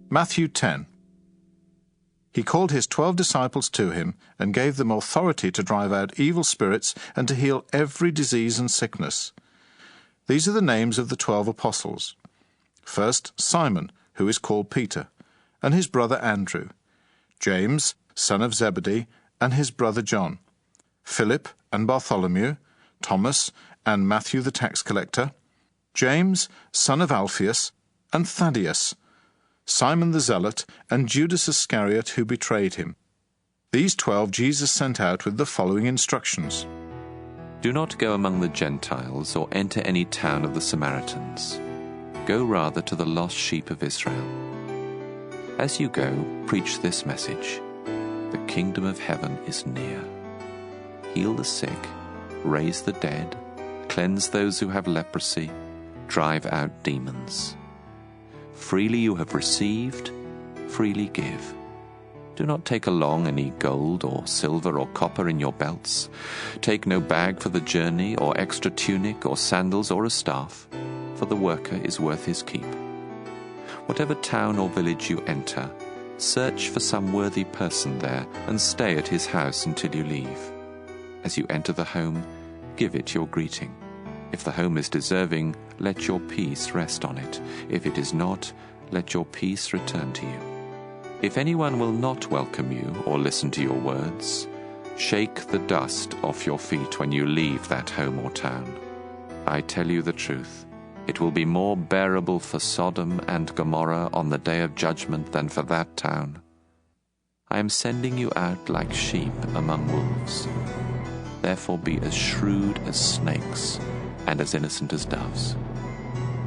Matthew 10. He called his 12 disciples to him and gave them authority to drive out evil spirits and to heal every disease and sickness. These are the names of the 12 apostles. First, Simon, who is called Peter, and his brother Andrew, James, son of Zebedee, and his brother John, Philip and Bartholomew, Thomas and Matthew the tax collector, James, son of Alphaeus, and Thaddeus, Simon the Zealot, and Judas Iscariot, who betrayed him. These 12 Jesus sent out with the following instructions. Do not go among the Gentiles or enter any town of the Samaritans. Go rather to the lost sheep of Israel. As you go, preach this message: the kingdom of heaven is near. Heal the sick, raise the dead, cleanse those who have leprosy, drive out demons. Freely you have received, freely give. Do not take along any gold or silver or copper in your belts. Take no bag for the journey, or extra tunic or sandals or a staff, for the worker is worth his keep. Whatever town or village you enter, search for some worthy person there and stay at his house until you leave. As you enter the home, give it your greeting. If the home is deserving, let your peace rest on it. If it is not, let your peace return to you. If anyone will not welcome you or listen to your words, shake the dust off your feet when you leave that home or town. I tell you the truth, it will be more bearable for Sodom and Gomorrah on the day of judgment than for that town. I am sending you out like sheep among wolves. Therefore be as shrewd as snakes and as innocent as doves.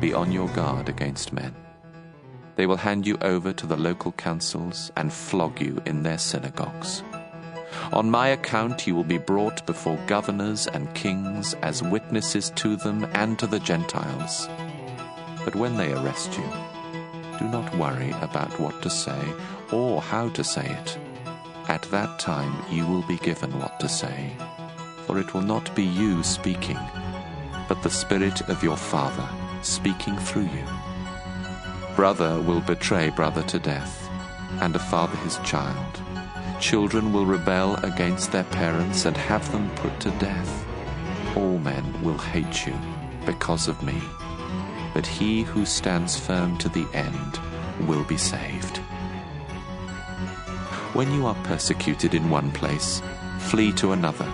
Be on your guard against men. They will hand you over to the local councils and flog you in their synagogues. On my account you will be brought before governors and kings as witnesses to them and to the Gentiles. But when they arrest you, do not worry about what to say or how to say it. At that time you will be given what to say, for it will not be you speaking, but the Spirit of your Father speaking through you. Brother will betray brother to death, and a father his child. Children will rebel against their parents and have them put to death. All men will hate you because of me, but he who stands firm to the end will be saved. When you are persecuted in one place, flee to another.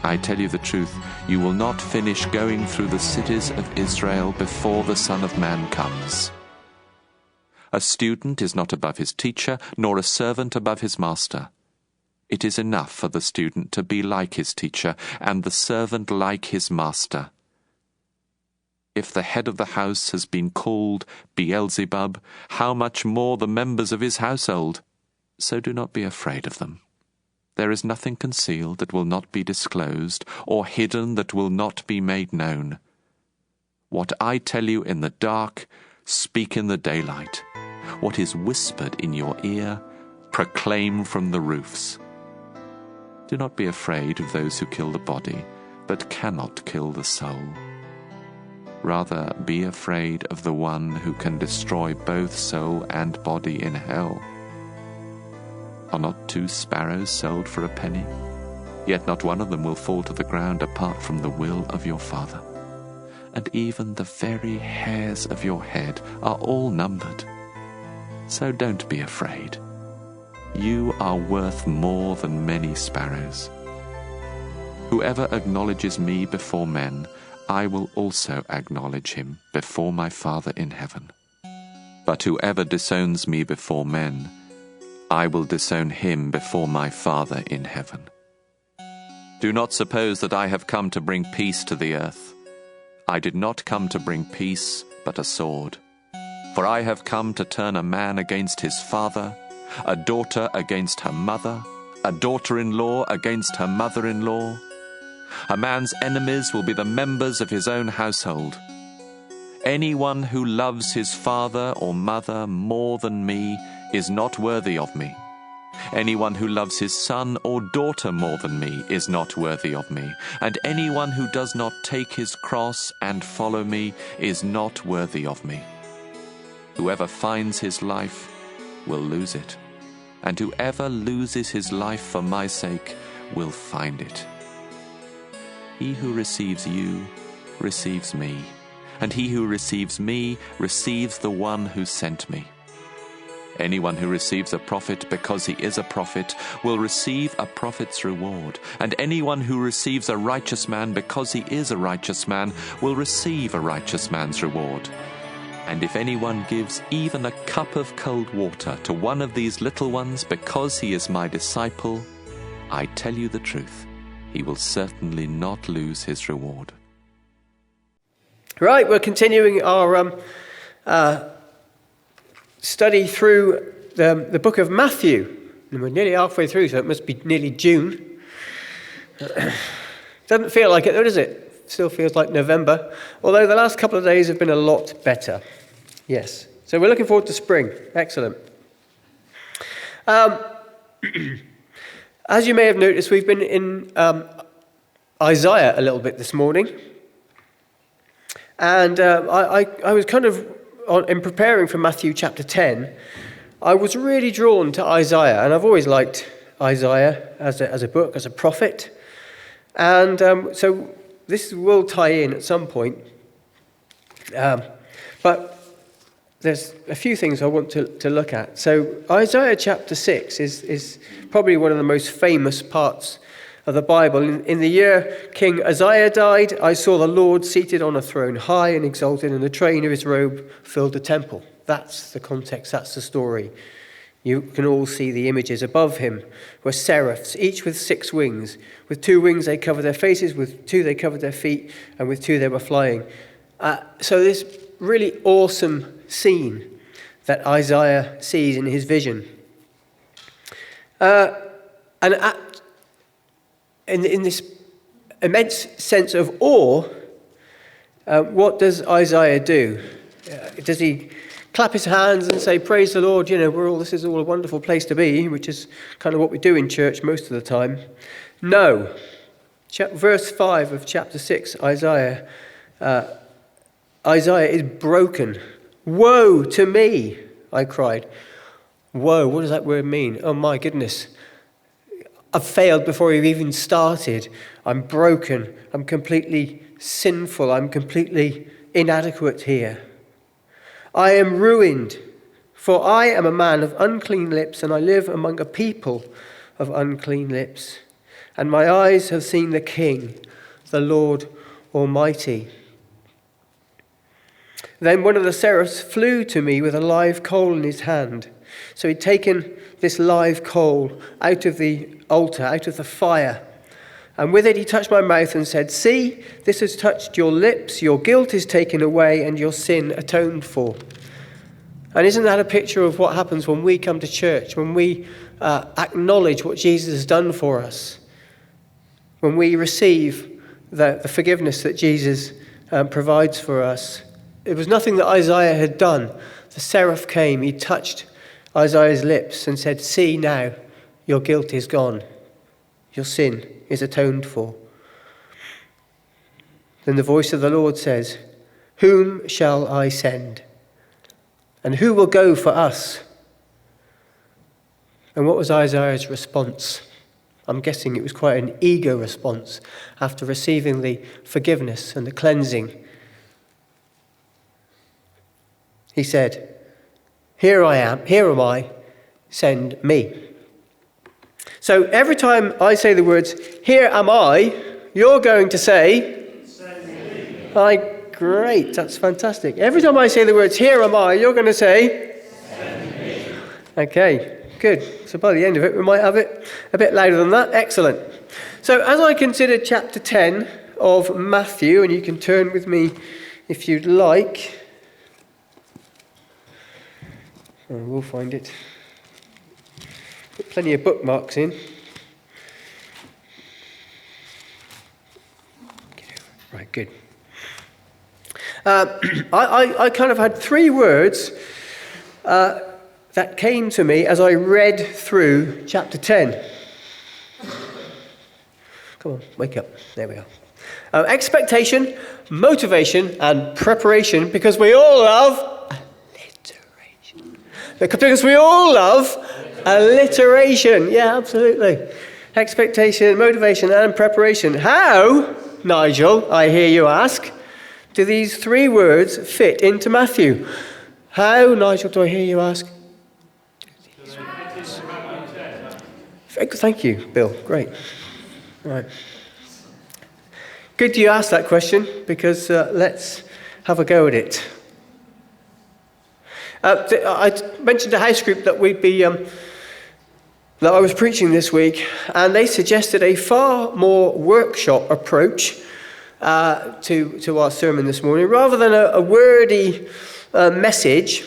I tell you the truth, you will not finish going through the cities of Israel before the Son of Man comes. A student is not above his teacher, nor a servant above his master. It is enough for the student to be like his teacher, and the servant like his master. If the head of the house has been called Beelzebub, how much more the members of his household? So do not be afraid of them. There is nothing concealed that will not be disclosed, or hidden that will not be made known. What I tell you in the dark, speak in the daylight. What is whispered in your ear, proclaim from the roofs. Do not be afraid of those who kill the body, but cannot kill the soul. Rather, be afraid of the one who can destroy both soul and body in hell. Are not 2 sparrows sold for a penny? Yet not one of them will fall to the ground apart from the will of your Father. And even the very hairs of your head are all numbered. So don't be afraid. You are worth more than many sparrows. Whoever acknowledges me before men, I will also acknowledge him before my Father in heaven. But whoever disowns me before men, I will disown him before my Father in heaven. Do not suppose that I have come to bring peace to the earth. I did not come to bring peace, but a sword. For I have come to turn a man against his father, a daughter against her mother, a daughter-in-law against her mother-in-law. A man's enemies will be the members of his own household. Anyone who loves his father or mother more than me is not worthy of me. Anyone who loves his son or daughter more than me is not worthy of me. And anyone who does not take his cross and follow me is not worthy of me. Whoever finds his life will lose it, and whoever loses his life for my sake will find it. He who receives you receives me, and he who receives me receives the one who sent me. Anyone who receives a prophet because he is a prophet will receive a prophet's reward, and anyone who receives a righteous man because he is a righteous man will receive a righteous man's reward. And if anyone gives even a cup of cold water to one of these little ones because he is my disciple, I tell you the truth, he will certainly not lose his reward. Right, we're continuing our study through the book of Matthew. And we're nearly halfway through, so it must be nearly June. Doesn't feel like it, though, does it? Still feels like November. Although the last couple of days have been a lot better. Yes. So we're looking forward to spring. Excellent. As you may have noticed, we've been in Isaiah a little bit this morning. And I was kind of, in preparing for Matthew chapter 10, I was really drawn to Isaiah. And I've always liked Isaiah as a book, as a prophet. And so this will tie in at some point. But there's a few things I want to look at. So Isaiah chapter 6 is probably one of the most famous parts of the Bible. In the year King Uzziah died, I saw the Lord seated on a throne, high and exalted, and the train of his robe filled the temple. That's the context, that's the story. You can all see the images. Above him were seraphs, each with 6 wings. With 2 wings they covered their faces, with 2 they covered their feet, and with 2 they were flying. So this really awesome scene that Isaiah sees in his vision. In this immense sense of awe, what does Isaiah do? Does he clap his hands and say, "Praise the Lord, this is all a wonderful place to be," which is kind of what we do in church most of the time? No. Verse 5 of chapter 6, Isaiah is broken. "Woe to me," I cried. Woe, what does that word mean? Oh my goodness. I've failed before we've even started. I'm broken. I'm completely sinful. I'm completely inadequate here. I am ruined, for I am a man of unclean lips, and I live among a people of unclean lips. And my eyes have seen the King, the Lord Almighty. Then one of the seraphs flew to me with a live coal in his hand. So he'd taken this live coal out of the altar, out of the fire. And with it he touched my mouth and said, "See, this has touched your lips. Your guilt is taken away and your sin atoned for." And isn't that a picture of what happens when we come to church, when we acknowledge what Jesus has done for us, when we receive the forgiveness that Jesus provides for us? It was nothing that Isaiah had done. The seraph came, he touched Isaiah's lips and said, "See now, your guilt is gone. Your sin is atoned for." Then the voice of the Lord says, "Whom shall I send? And who will go for us?" And what was Isaiah's response? I'm guessing it was quite an eager response after receiving the forgiveness and the cleansing. He said, here am I, send me." So every time I say the words, "Here am I," you're going to say, "Send me." Great, that's fantastic. Every time I say the words, "Here am I," you're going to say, "Send me." Okay, good. So by the end of it, we might have it a bit louder than that. Excellent. So as I consider chapter 10 of Matthew, and you can turn with me if you'd like. We'll find it. Put plenty of bookmarks in. Right, good. I kind of had 3 words that came to me as I read through chapter 10. Come on, wake up. There we are. Expectation, motivation, and preparation, because we all love alliteration. Because we all love alliteration. Yeah, absolutely. Expectation, motivation, and preparation. How, Nigel, I hear you ask, do these three words fit into Matthew? How, Nigel, do I hear you ask? Thank you, Bill. Great. Right. Good you asked that question, because let's have a go at it. I mentioned to house group that we'd be that I was preaching this week, and they suggested a far more workshop approach to our sermon this morning, rather than a wordy message.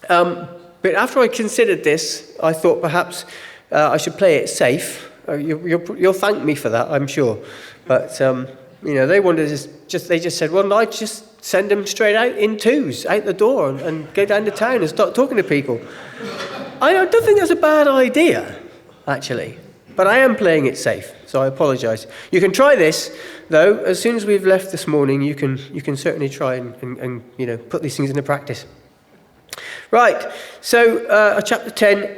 But after I considered this, I thought perhaps I should play it safe. You'll thank me for that, I'm sure. But they wanted they just said, well, I'd just send them straight out in twos, out the door, and go down to town and start talking to people. I don't think that's a bad idea, actually. But I am playing it safe, so I apologise. You can try this, though. As soon as we've left this morning, you can certainly try and put these things into practice. Right. So chapter 10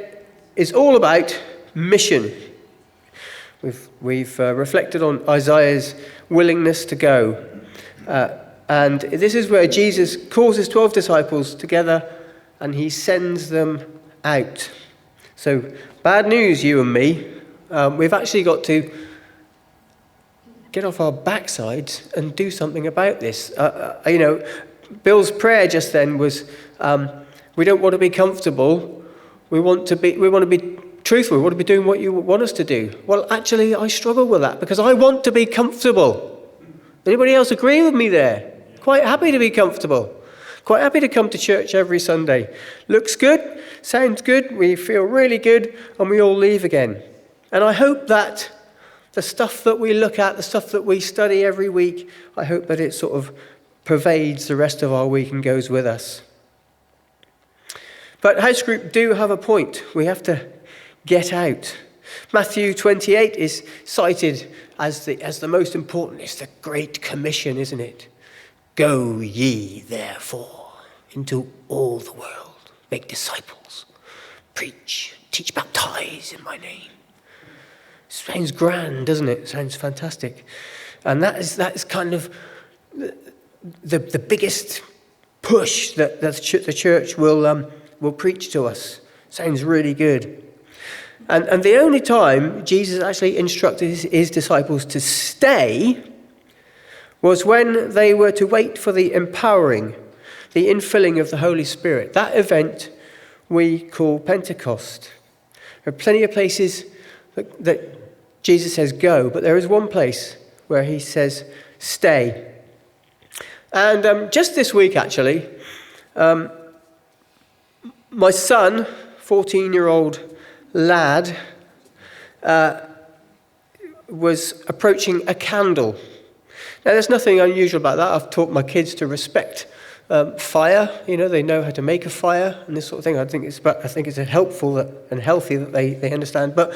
is all about mission. We've reflected on Isaiah's willingness to go, and this is where Jesus calls his 12 disciples together, and he sends them out. So bad news, you and me. We've actually got to get off our backsides and do something about this. Bill's prayer just then was, we don't want to be comfortable. We want to be truthful. We want to be doing what you want us to do. Well, actually, I struggle with that because I want to be comfortable. Anybody else agree with me there? Quite happy to be comfortable. Quite happy to come to church every Sunday. Looks good, sounds good, we feel really good, and we all leave again. And I hope that the stuff that we look at, the stuff that we study every week, I hope that it sort of pervades the rest of our week and goes with us. But house group do have a point. We have to get out. Matthew 28 is cited as the most important. It's the Great Commission, isn't it? Go ye, therefore, into all the world, make disciples, preach, teach, baptize in my name. Sounds grand, doesn't it? Sounds fantastic. And that is kind of the biggest push that the church will preach to us. Sounds really good. And the only time Jesus actually instructed his disciples to stay was when they were to wait for the empowering, the infilling of the Holy Spirit. That event we call Pentecost. There are plenty of places that Jesus says go, but there is one place where he says stay. And just this week, actually, my son, 14-year-old lad, was approaching a candle. Now, there's nothing unusual about that. I've taught my kids to respect fire. They know how to make a fire and this sort of thing. I think it's helpful and healthy that they understand. But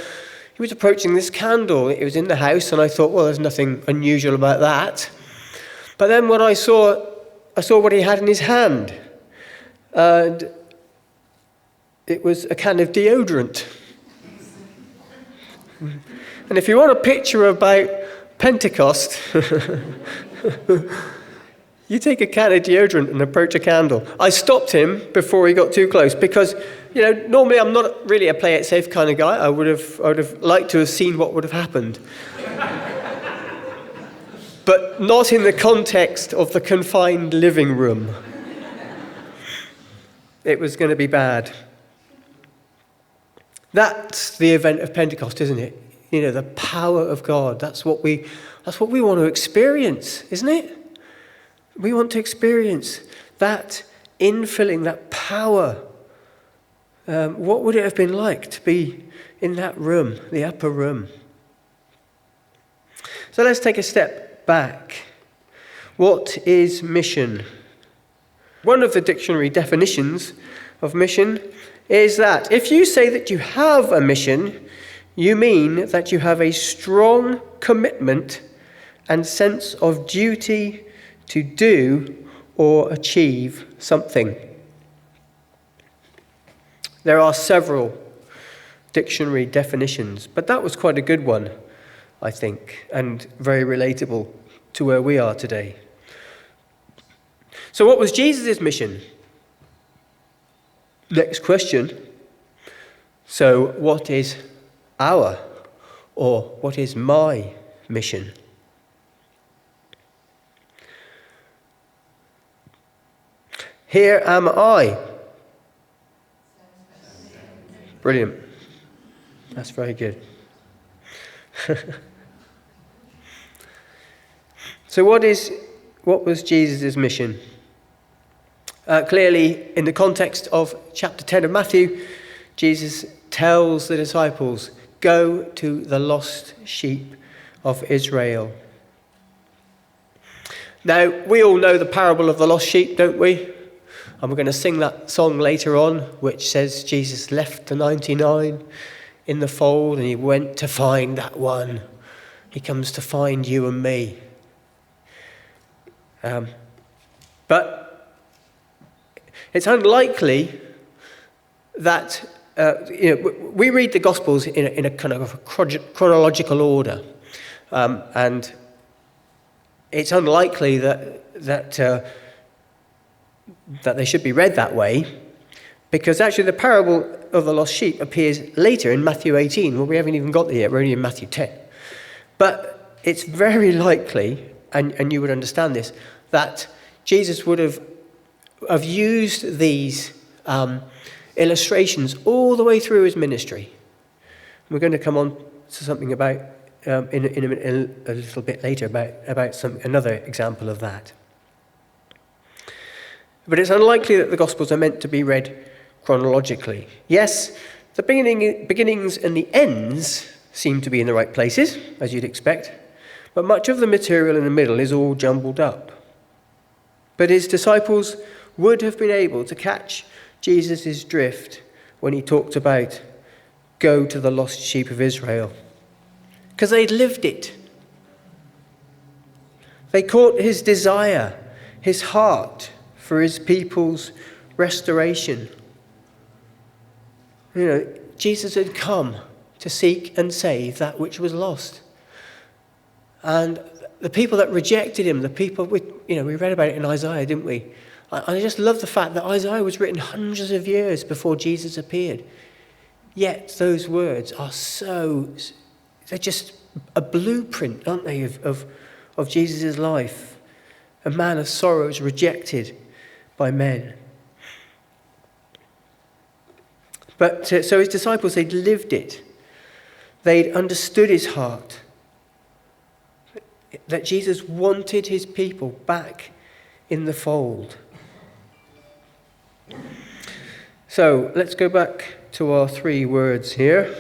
he was approaching this candle. It was in the house, and I thought, well, there's nothing unusual about that. But then when I saw what he had in his hand, and it was a can of deodorant. And if you want a picture about Pentecost, you take a can of deodorant and approach a candle. I stopped him before he got too close because, normally I'm not really a play it safe kind of guy. I would have liked to have seen what would have happened. But not in the context of the confined living room. It was going to be bad. That's the event of Pentecost, isn't it? The power of God. That's what we want to experience, isn't it? We want to experience that infilling, that power. What would it have been like to be in that room, the upper room? So let's take a step back. What is mission? One of the dictionary definitions of mission is that if you say that you have a mission, you mean that you have a strong commitment and sense of duty to do or achieve something. There are several dictionary definitions, but that was quite a good one, I think, and very relatable to where we are today. So what was Jesus' mission? Next question. So what is our, or what is my mission? Here am I. Brilliant. That's very good. So what was Jesus' mission? Clearly, in the context of chapter 10 of Matthew, Jesus tells the disciples, go to the lost sheep of Israel. Now, we all know the parable of the lost sheep, don't we? And we're going to sing that song later on, which says Jesus left the 99 in the fold and he went to find that one. He comes to find you and me. But it's unlikely that we read the Gospels in a kind of a chronological order, and it's unlikely that they should be read that way, because actually the parable of the lost sheep appears later in Matthew 18. Well, we haven't even got there yet. We're only in Matthew 10. But it's very likely, and you would understand this, that Jesus would have used these illustrations all the way through his ministry. We're going to come on to something about in a little bit later about another example of that. But it's unlikely that the Gospels are meant to be read chronologically. Yes, the beginnings and the ends seem to be in the right places, as you'd expect, but much of the material in the middle is all jumbled up. But his disciples would have been able to catch Jesus' drift when he talked about go to the lost sheep of Israel, because they'd lived it. They caught his desire, his heart for his people's restoration. Jesus had come to seek and save that which was lost. And the people that rejected him, the people, we read about it in Isaiah, didn't we? I just love the fact that Isaiah was written hundreds of years before Jesus appeared. Yet those words are they're just a blueprint, aren't they, of Jesus' life. A man of sorrows, rejected by men. But so his disciples, they'd lived it. They'd understood his heart. That Jesus wanted his people back in the fold. So let's go back to our 3 words here.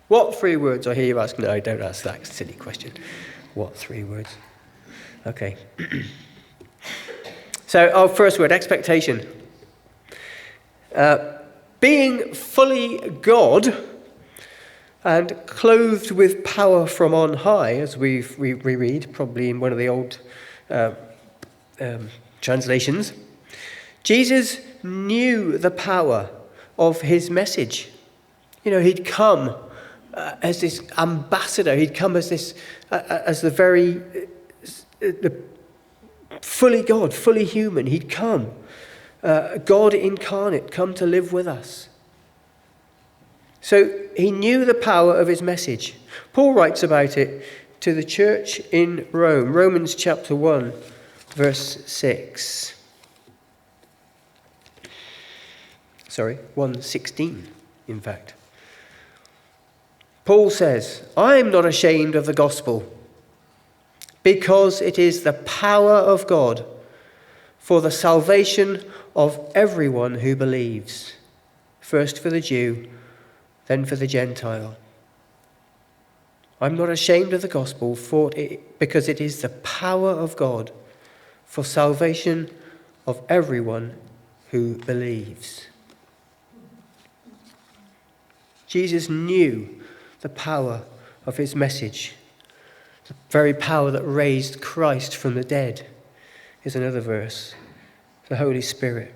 What 3 words? I hear you ask. No, don't ask that silly question. What 3 words? Okay. So our first word, expectation. Being fully God and clothed with power from on high, as we read, probably in one of the old translations, Jesus knew the power of his message. He'd come as this ambassador. He'd come as the fully God, fully human. He'd come, God incarnate, come to live with us. So he knew the power of his message. Paul writes about it to the church in Rome, Romans chapter 1, verse 6. 1:16, in fact. Paul says, I am not ashamed of the gospel, because it is the power of God for the salvation of everyone who believes, first for the Jew, then for the Gentile. I'm not ashamed of the gospel, because it is the power of God for salvation of everyone who believes. Jesus knew the power of his message. The very power that raised Christ from the dead is another verse. The Holy Spirit.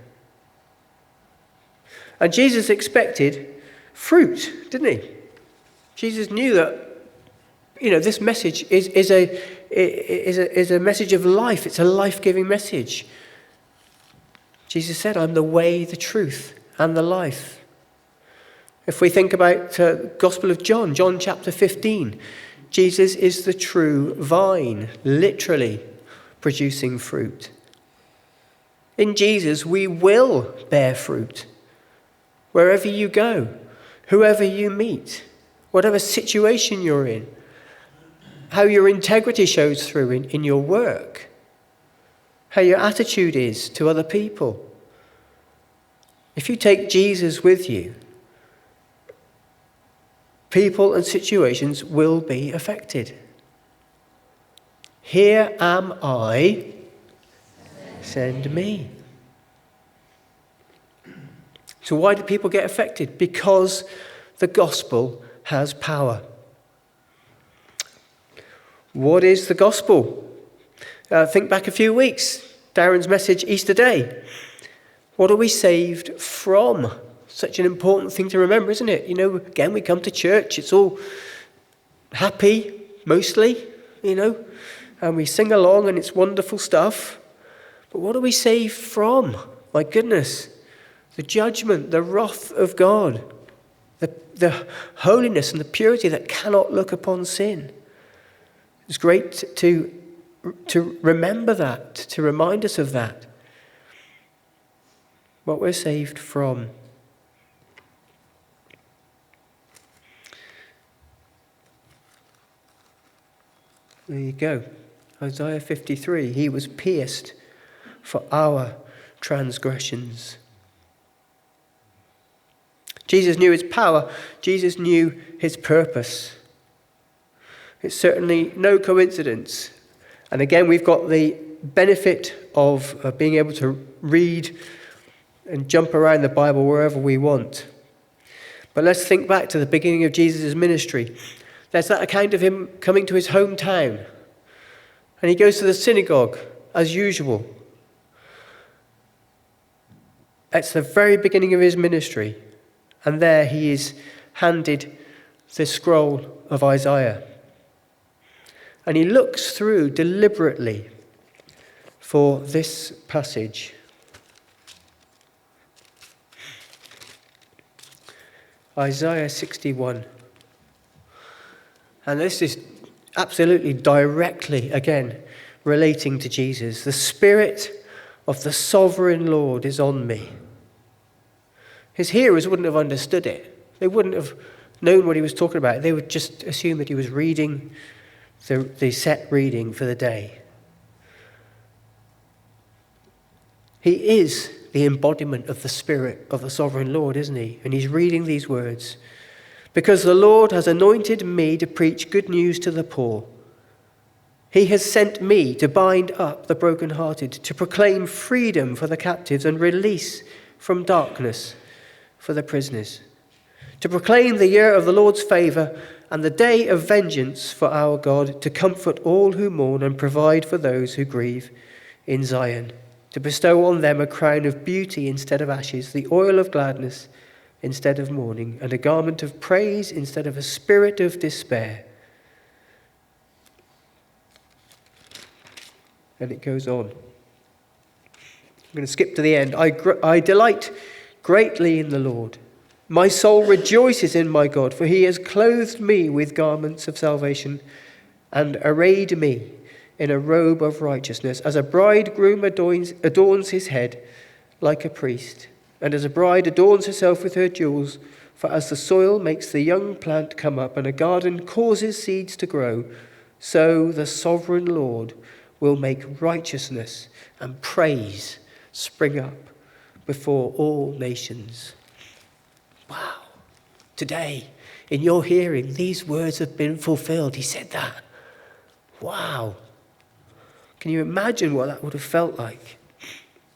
And Jesus expected fruit, didn't he? Jesus knew that, this message is a message of life. It's a life-giving message. Jesus said, I'm the way, the truth, and the life. If we think about the Gospel of John chapter 15, Jesus is the true vine, literally producing fruit. In Jesus, we will bear fruit. Wherever you go, whoever you meet, whatever situation you're in, how your integrity shows through in your work, how your attitude is to other people. If you take Jesus with you, people and situations will be affected. Here am I, send me. So why do people get affected? Because the gospel has power. What is the gospel? Think back a few weeks. Darren's message, Easter Day. What are we saved from? Such an important thing to remember, isn't it? Again, we come to church. It's all happy, mostly, and we sing along and it's wonderful stuff. But what are we saved from? My goodness. The judgment, the wrath of God, the holiness and the purity that cannot look upon sin. It's great to remember that, to remind us of that. What we're saved from. There you go. Isaiah 53, he was pierced for our transgressions. Jesus knew his power. Jesus knew his purpose. It's certainly no coincidence. And again, we've got the benefit of being able to read and jump around the Bible wherever we want. But let's think back to the beginning of Jesus' ministry. There's that account of him coming to his hometown. And he goes to the synagogue, as usual. It's the very beginning of his ministry. And there he is handed the scroll of Isaiah. And he looks through deliberately for this passage. Isaiah 61. And this is absolutely directly, again, relating to Jesus. The Spirit of the Sovereign Lord is on me. His hearers wouldn't have understood it. They wouldn't have known what he was talking about. They would just assume that he was reading the set reading for the day. He is the embodiment of the Spirit of the Sovereign Lord, isn't he? And he's reading these words. Because the Lord has anointed me to preach good news to the poor. He has sent me to bind up the brokenhearted, to proclaim freedom for the captives and release from darkness for the prisoners, to proclaim the year of the Lord's favour and the day of vengeance for our God, to comfort all who mourn and provide for those who grieve in Zion, to bestow on them a crown of beauty instead of ashes, the oil of gladness instead of mourning, and a garment of praise instead of a spirit of despair. And it goes on. I'm going to skip to the end. I delight greatly in the Lord. My soul rejoices in my God, for he has clothed me with garments of salvation and arrayed me in a robe of righteousness, as a bridegroom adorns his head like a priest, and as a bride adorns herself with her jewels. For as the soil makes the young plant come up, and a garden causes seeds to grow, so the sovereign Lord will make righteousness and praise spring up before all nations. Wow. Today, in your hearing, these words have been fulfilled. He said that. Wow. Can you imagine what that would have felt like?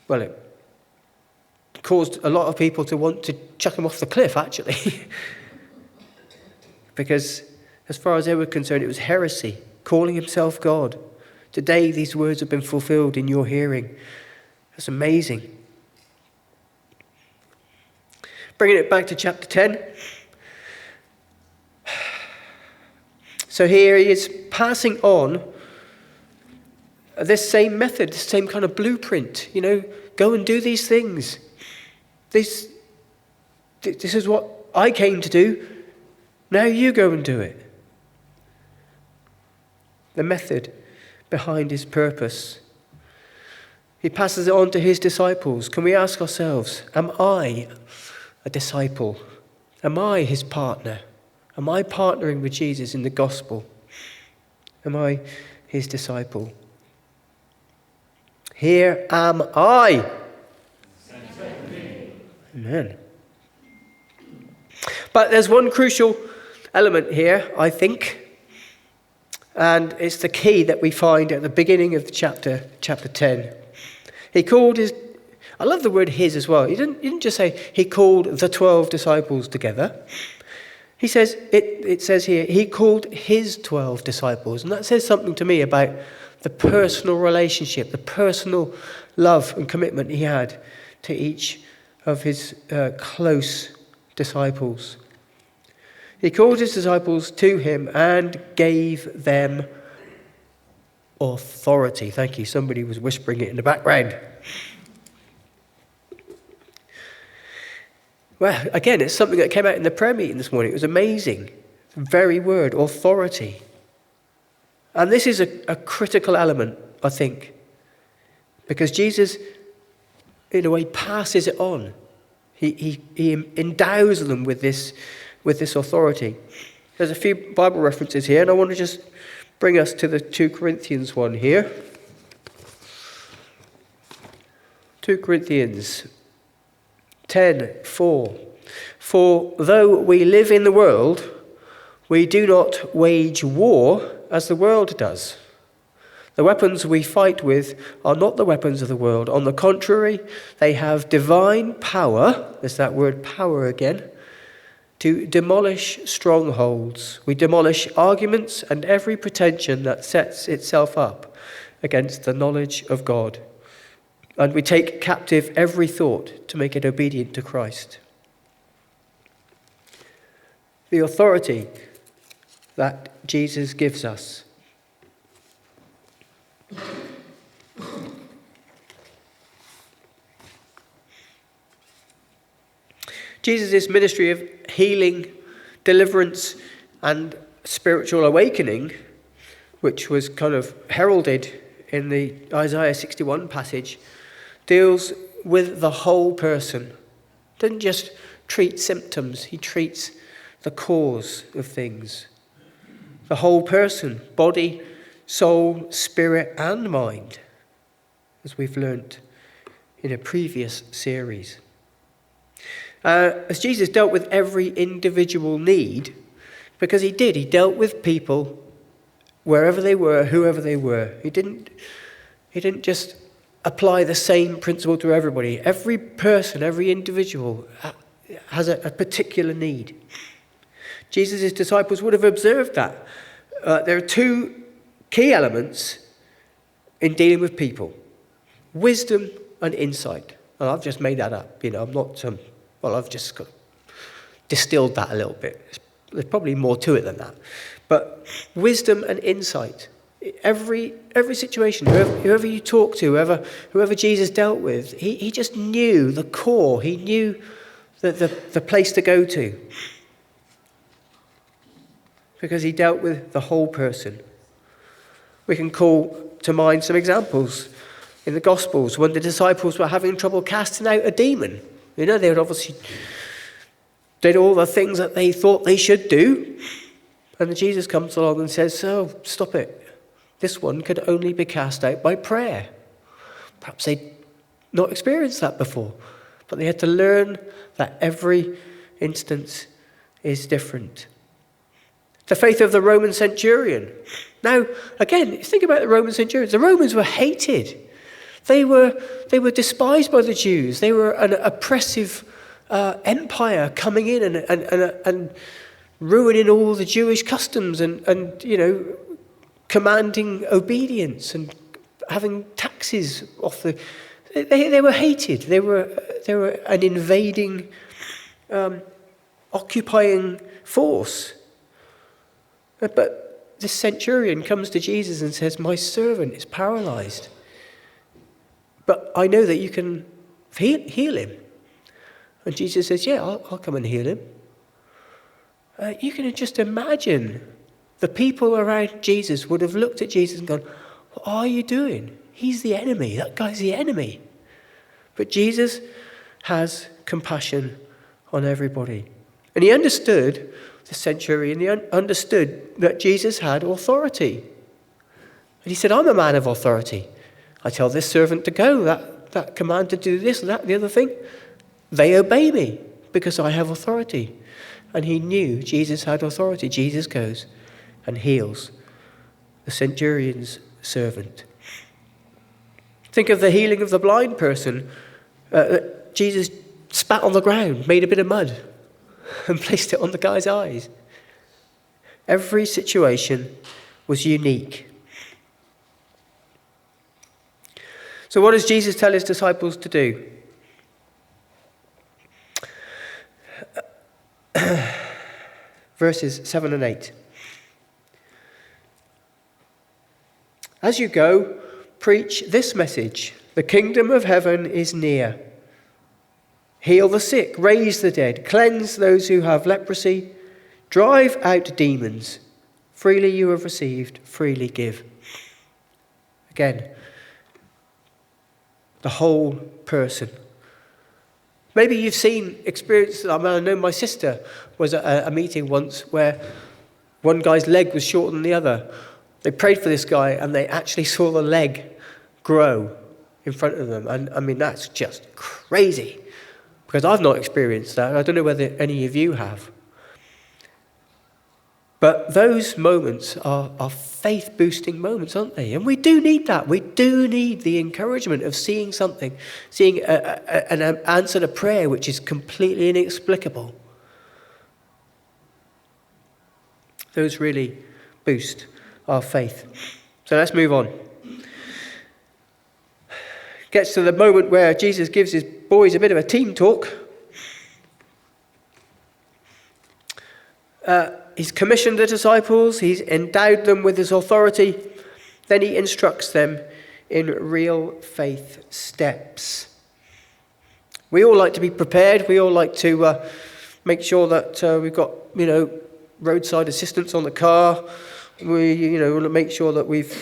Well, it caused a lot of people to want to chuck him off the cliff, actually. Because as far as they were concerned, it was heresy, calling himself God. Today, these words have been fulfilled in your hearing. That's amazing. bringing it back to chapter 10. So here he is passing on this same method, this same kind of blueprint. Go and do these things. This is what I came to do. Now you go and do it. The method behind his purpose. He passes it on to his disciples. Can we ask ourselves, am I a disciple? Am I his partner? Am I partnering with Jesus in the gospel? Am I his disciple? Here am I. Amen. But there's one crucial element here, I think, and it's the key that we find at the beginning of the chapter 10. He called his, I love the word his as well. He didn't just say he called the 12 disciples together. He says, it says here, he called his 12 disciples. And that says something to me about the personal relationship, the personal love and commitment he had to each of his close disciples. He called his disciples to him and gave them authority. Thank you. Somebody was whispering it in the background. Well, again, it's something that came out in the prayer meeting this morning. It was amazing. The very word, authority. And this is a critical element, I think, because Jesus, in a way, passes it on. He endows them with this authority. There's a few Bible references here, and I want to just bring us to the 2 Corinthians one here. 2 Corinthians 10:4. For though we live in the world, we do not wage war as the world does. The weapons we fight with are not the weapons of the world. On the contrary, they have divine power, there's that word power again, to demolish strongholds. We demolish arguments and every pretension that sets itself up against the knowledge of God. And we take captive every thought to make it obedient to Christ. The authority that Jesus gives us. Jesus' ministry of healing, deliverance, and spiritual awakening, which was kind of heralded in the Isaiah 61 passage, deals with the whole person. Doesn't just treat symptoms, he treats the cause of things. The whole person, body, soul, spirit, and mind, as we've learnt in a previous series. As Jesus dealt with every individual need, because he dealt with people wherever they were, whoever they were. He didn't just apply the same principle to everybody. Every person, every individual has a particular need. Jesus' disciples would have observed that. There are two key elements in dealing with people: wisdom and insight. And I've just made that up. I'm not... I've just distilled that a little bit. There's probably more to it than that. But wisdom and insight. Every situation, whoever you talk to, whoever Jesus dealt with, he just knew the core. He knew the place to go to. Because he dealt with the whole person. We can call to mind some examples in the Gospels when the disciples were having trouble casting out a demon. They would obviously did all the things that they thought they should do. And then Jesus comes along and says, "Oh, stop it. This one could only be cast out by prayer." Perhaps they'd not experienced that before. But they had to learn that every instance is different. The faith of the Roman centurion. Now, again, think about the Roman centurions. The Romans were hated. They were despised by the Jews. They were an oppressive empire coming in and ruining all the Jewish customs and commanding obedience and having taxes off the. They were hated. They were an invading occupying force. But this centurion comes to Jesus and says, my servant is paralyzed. But I know that you can heal him. And Jesus says, yeah, I'll come and heal him. You can just imagine the people around Jesus would have looked at Jesus and gone, what are you doing? He's the enemy. That guy's the enemy. But Jesus has compassion on everybody. And he understood, the centurion, he understood that Jesus had authority. And he said, I'm a man of authority. I tell this servant to go, that command to do this, that, the other thing. They obey me because I have authority. And he knew Jesus had authority. Jesus goes and heals the centurion's servant. Think of the healing of the blind person. Jesus spat on the ground, made a bit of mud, and placed it on the guy's eyes. Every situation was unique. So what does Jesus tell his disciples to do? Verses 7 and 8. As you go, preach this message. The kingdom of heaven is near. Heal the sick, raise the dead, cleanse those who have leprosy, drive out demons. Freely you have received, freely give. Again, the whole person. Maybe you've experienced, I know my sister was at a meeting once where one guy's leg was shorter than the other. They prayed for this guy and they actually saw the leg grow in front of them. And I mean, that's just crazy. Because I've not experienced that. I don't know whether any of you have. But those moments are faith-boosting moments, aren't they? And we do need that. We do need the encouragement of seeing something, seeing an answer to prayer which is completely inexplicable. Those really boost our faith. So let's move on. Gets to the moment where Jesus gives his boys a bit of a team talk. He's commissioned the disciples. He's endowed them with his authority. Then he instructs them in real faith steps. We all like to be prepared. We all like to make sure that we've got, roadside assistance on the car. We, want to make sure that we've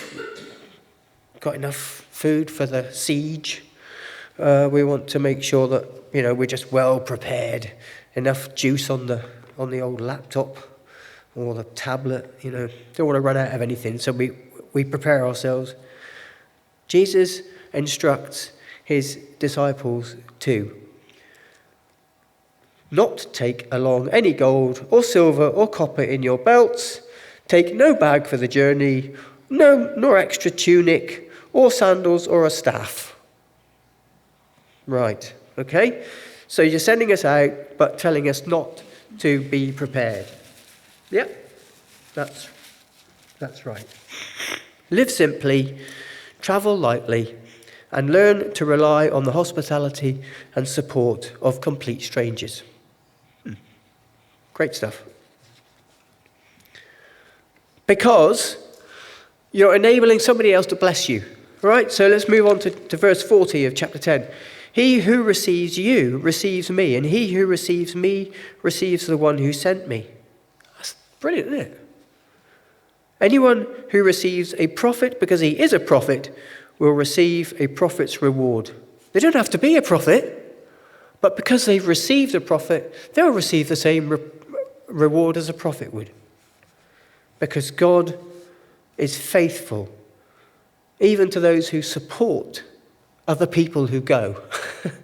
got enough food for the siege. We want to make sure that, we're just well prepared. Enough juice on the old laptop or the tablet, don't want to run out of anything, so we prepare ourselves. Jesus instructs his disciples to not take along any gold or silver or copper in your belts, take no bag for the journey, nor extra tunic or sandals or a staff. Right, okay? So you're sending us out, but telling us not to be prepared. Yep, that's right. Live simply, travel lightly, and learn to rely on the hospitality and support of complete strangers. Great stuff. Because you're enabling somebody else to bless you. Right, so let's move on to verse 40 of chapter 10. He who receives you receives me, and he who receives me receives the one who sent me. That's brilliant, isn't it? Anyone who receives a prophet because he is a prophet will receive a prophet's reward. They don't have to be a prophet, but because they've received a prophet, they'll receive the same reward as a prophet would. Because God is faithful, even to those who support other people who go. There's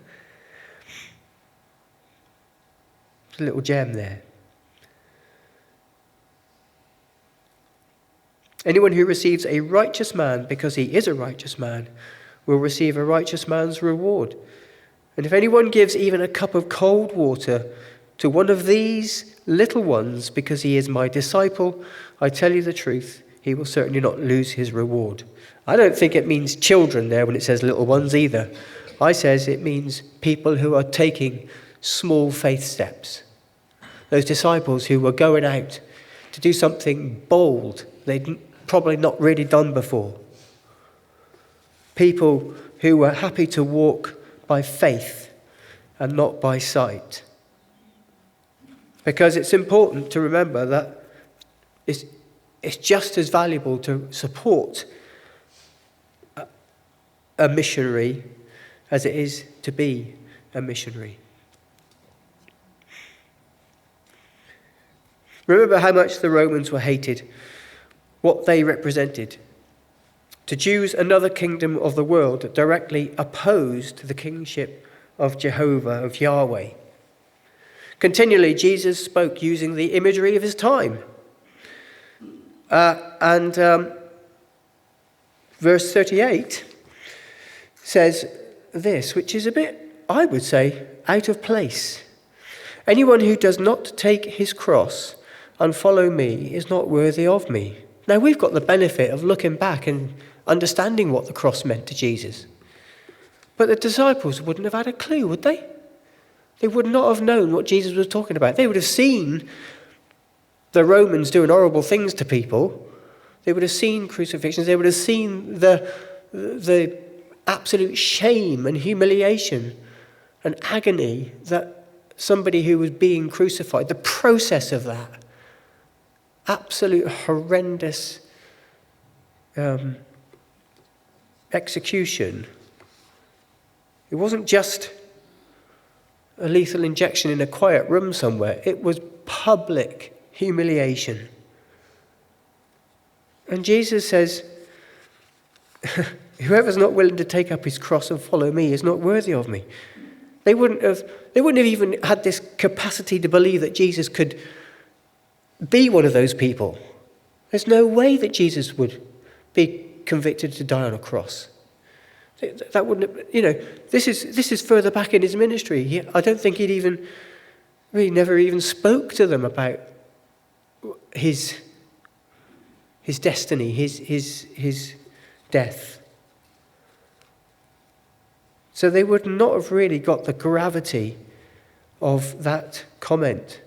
a little gem there. Anyone who receives a righteous man because he is a righteous man will receive a righteous man's reward. And if anyone gives even a cup of cold water to one of these little ones because he is my disciple, I tell you the truth, he will certainly not lose his reward. I don't think it means children there when it says little ones either. I says it means people who are taking small faith steps. Those disciples who were going out to do something bold they'd probably not really done before. People who were happy to walk by faith and not by sight. Because it's important to remember that it's just as valuable to support a missionary as it is to be a missionary. Remember how much the Romans were hated, what they represented. To Jews, another kingdom of the world that directly opposed the kingship of Jehovah, of Yahweh. Continually, Jesus spoke using the imagery of his time. Verse 38 says this, which is a bit, I would say, out of place. Anyone who does not take his cross and follow me is not worthy of me. Now, we've got the benefit of looking back and understanding what the cross meant to Jesus. But the disciples wouldn't have had a clue, would they? They would not have known what Jesus was talking about. They would have seen the Romans doing horrible things to people. They would have seen crucifixions. They would have seen the absolute shame and humiliation and agony that somebody who was being crucified, the process of that, absolute horrendous execution. It wasn't just a lethal injection in a quiet room somewhere. It was public humiliation. And Jesus says, whoever's not willing to take up his cross and follow me is not worthy of me. They wouldn't have even had this capacity to believe that Jesus could be one of those people. There's no way that Jesus would be convicted to die on a cross. That wouldn't have, this is further back in his ministry. I don't think he never even spoke to them about his destiny, his death. So they would not have really got the gravity of that comment.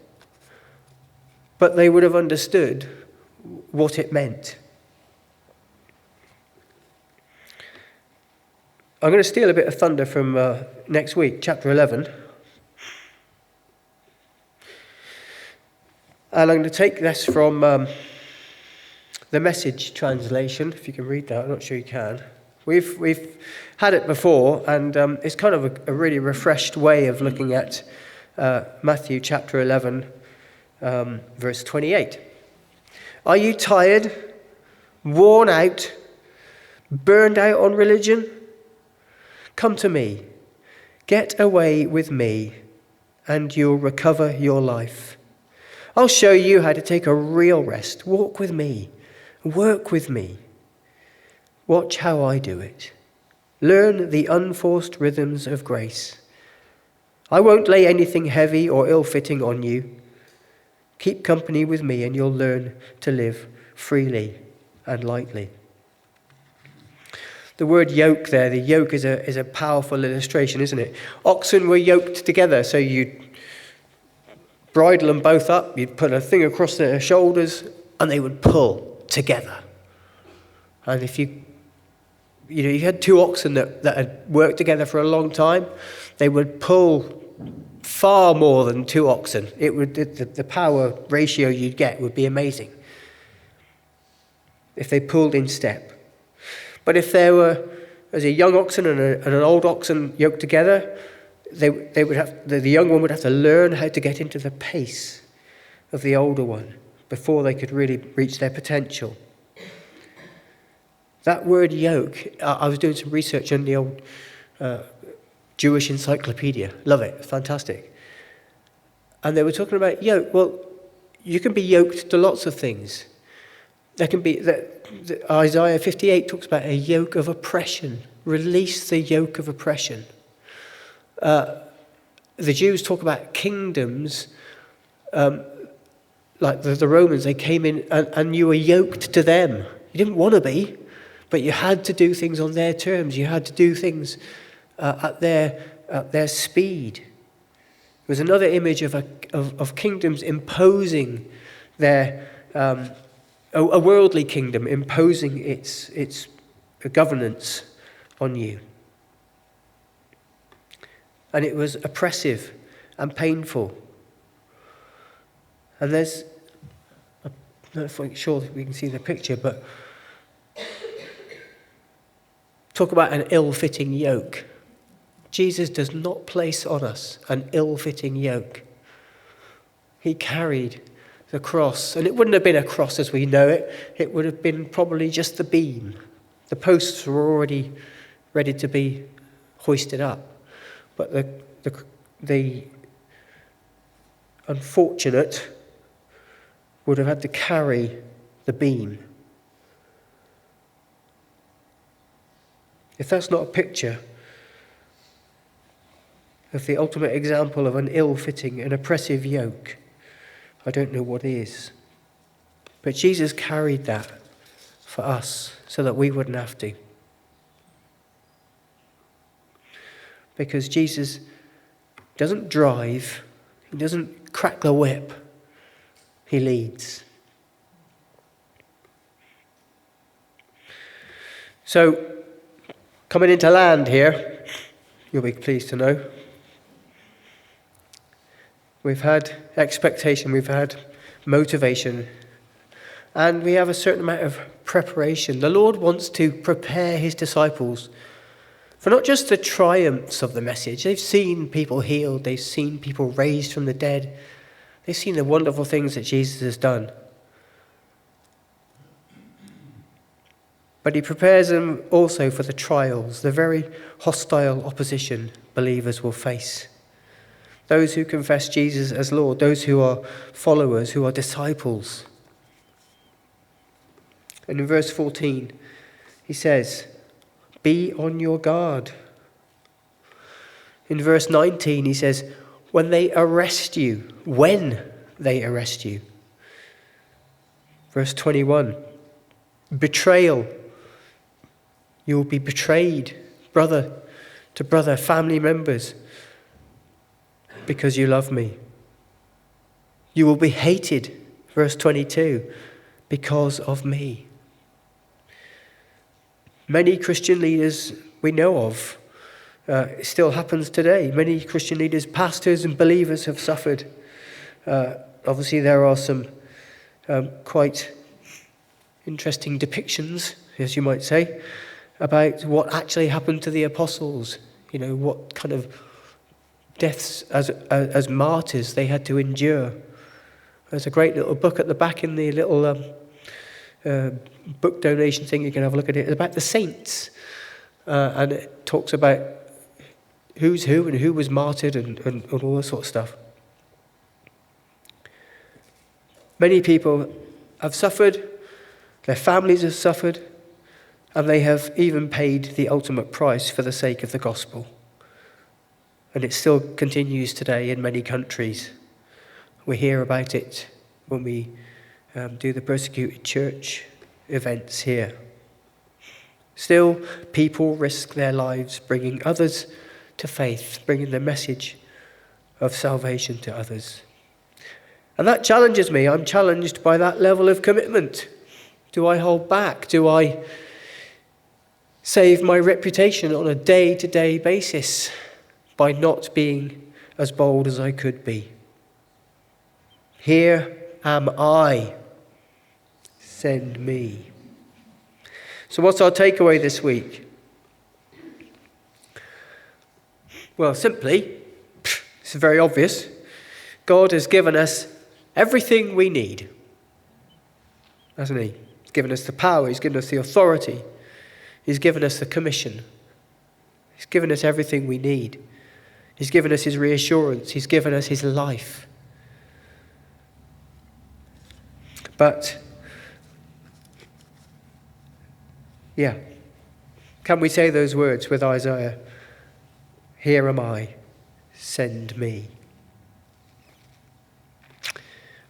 But they would have understood what it meant. I'm going to steal a bit of thunder from next week, chapter 11. And I'm going to take this from the Message translation, if you can read that. I'm not sure you can. We've had it before, and it's kind of a really refreshed way of looking at Matthew chapter 11, verse 28. Are you tired, worn out, burned out on religion? Come to me, get away with me, and you'll recover your life. I'll show you how to take a real rest. Walk with me, work with me. Watch how I do it. Learn the unforced rhythms of grace. I won't lay anything heavy or ill-fitting on you. Keep company with me and you'll learn to live freely and lightly. The word yoke there, the yoke is a powerful illustration, isn't it? Oxen were yoked together, so you'd bridle them both up, you'd put a thing across their shoulders, and they would pull together. And if you had two oxen that had worked together for a long time, they would pull far more than two oxen. It would the power ratio you'd get would be amazing if they pulled in step. But if there was a young oxen and an old oxen yoked together, they would have the young one would have to learn how to get into the pace of the older one before they could really reach their potential. That word yoke, I was doing some research on the old Jewish encyclopedia. Love it, fantastic. And they were talking about yoke. Well, you can be yoked to lots of things. There can be Isaiah 58 talks about a yoke of oppression. Release the yoke of oppression. The Jews talk about kingdoms, like the Romans. They came in and you were yoked to them. You didn't want to be, but you had to do things on their terms. You had to do things at their speed. was another image of kingdoms imposing their a worldly kingdom imposing its governance on you. And it was oppressive and painful. And there's, I'm not sure that we can see the picture, but talk about an ill-fitting yoke. Jesus does not place on us an ill-fitting yoke. He carried the cross, and it wouldn't have been a cross as we know it. It would have been probably just the beam. The posts were already ready to be hoisted up. But the unfortunate would have had to carry the beam. If that's not a picture of the ultimate example of an ill-fitting and oppressive yoke, I don't know what is. But Jesus carried that for us so that we wouldn't have to. Because Jesus doesn't drive, he doesn't crack the whip, he leads. So, coming into land here, you'll be pleased to know, we've had expectation, we've had motivation, and we have a certain amount of preparation. The Lord wants to prepare his disciples for not just the triumphs of the message. They've seen people healed, they've seen people raised from the dead, they've seen the wonderful things that Jesus has done. But he prepares them also for the trials, the very hostile opposition believers will face. Those who confess Jesus as Lord, those who are followers, who are disciples. And in verse 14, he says, be on your guard. In verse 19, he says, when they arrest you. Verse 21, betrayal. You will be betrayed, brother to brother, family members, because you love me. You will be hated, verse 22, because of me. Many Christian leaders we know of, it still happens today. Many Christian leaders, pastors and believers have suffered. Obviously there are some quite interesting depictions, as you might say, about what actually happened to the apostles. You know, what kind of deaths as martyrs they had to endure. There's a great little book at the back in the little book donation thing. You can have a look at it. It's about the saints. And it talks about who's who and who was martyred and all that sort of stuff. Many people have suffered. Their families have suffered. And they have even paid the ultimate price for the sake of the gospel. And it still continues today in many countries. We hear about it when we do the persecuted church events here. Still, people risk their lives bringing others to faith, bringing the message of salvation to others. And that challenges me. I'm challenged by that level of commitment. Do I hold back? Do I save my reputation on a day-to-day basis by not being as bold as I could be? Here am I. Send me. So what's our takeaway this week? Well, simply, it's very obvious. God has given us everything we need. Hasn't he? He's given us the power. He's given us the authority. He's given us the commission. He's given us everything we need. He's given us his reassurance. He's given us his life. But, yeah, can we say those words with Isaiah? Here am I, send me.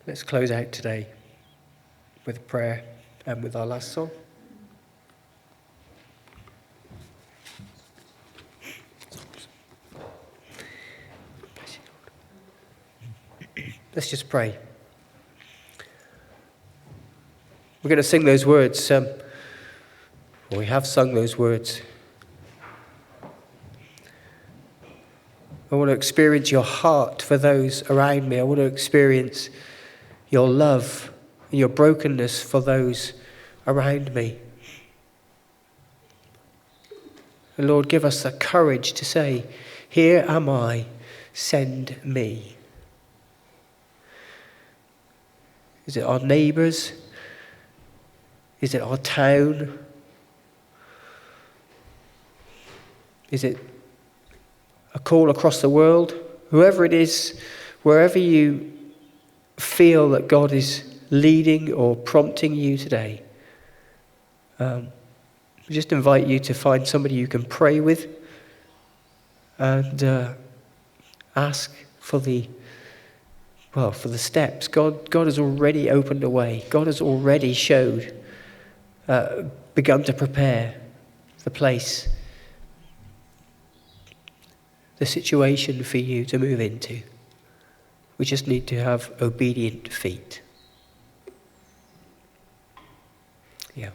Let's close out today with prayer and with our last song. Let's just pray. We're going to sing those words. We have sung those words. I want to experience your heart for those around me. I want to experience your love, your brokenness for those around me. And Lord, give us the courage to say, here am I, send me. Is it our neighbours? Is it our town? Is it a call across the world? Whoever it is, wherever you feel that God is leading or prompting you today, I just invite you to find somebody you can pray with and ask for the steps. God has already opened a way. God has already begun to prepare the place, the situation for you to move into. We just need to have obedient feet. Yeah.